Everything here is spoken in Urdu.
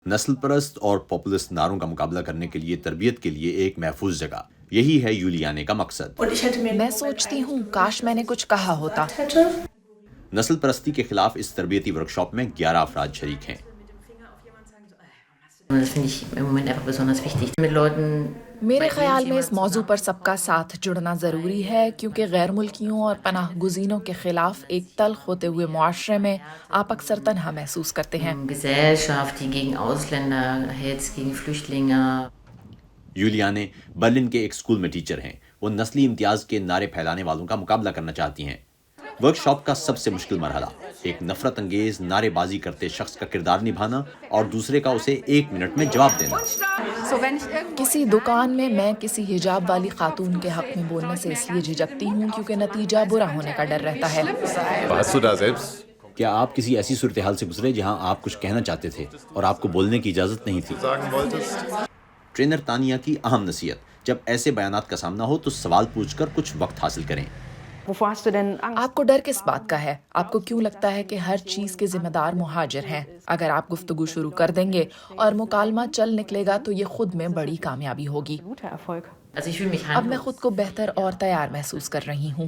نسل پرست اور پاپولسٹ نعروں کا مقابلہ کرنے کے لیے تربیت کے لیے ایک محفوظ جگہ، یہی ہے یولیانے کا مقصد۔ میں سوچتی ہوں کاش میں نے کچھ کہا ہوتا۔ نسل پرستی کے خلاف اس تربیتی ورکشاپ میں 11 افراد شریک ہیں۔ میرے خیال میں اس موضوع پر سب کا ساتھ جڑنا ضروری ہے، کیونکہ غیر ملکیوں اور پناہ گزینوں کے خلاف ایک تلخ ہوتے ہوئے معاشرے میں آپ اکثر تنہا محسوس کرتے ہیں۔ یولیانے برلن کے ایک اسکول میں ٹیچر ہیں۔ وہ نسلی امتیاز کے نعرے پھیلانے والوں کا مقابلہ کرنا چاہتی ہیں۔ ورکشاپ کا سب سے مشکل مرحلہ ایک نفرت انگیز نعرے بازی کرتے شخص کا کردار نبھانا اور دوسرے کا اسے 1 منٹ میں جواب دینا۔ کسی دکان میں کسی حجاب والی خاتون کے حق میں بولنے سے اس لیے جھجکتی ہوں کیونکہ نتیجہ برا ہونے کا ڈر رہتا ہے۔ کیا آپ کسی ایسی صورتحال سے گزرے جہاں آپ کچھ کہنا چاہتے تھے اور آپ کو بولنے کی اجازت نہیں تھی؟ ٹرینر تانیہ کی اہم نصیحت: جب ایسے بیانات کا سامنا ہو تو سوال پوچھ کر کچھ وقت حاصل کریں۔ آپ کو ڈر کس بات کا ہے؟ آپ کو کیوں لگتا ہے کہ ہر چیز کے ذمہ دار مہاجر ہیں؟ اگر آپ گفتگو شروع کر دیں گے اور مکالمہ چل نکلے گا تو یہ خود میں بڑی کامیابی ہوگی۔ اب میں خود کو بہتر اور تیار محسوس کر رہی ہوں۔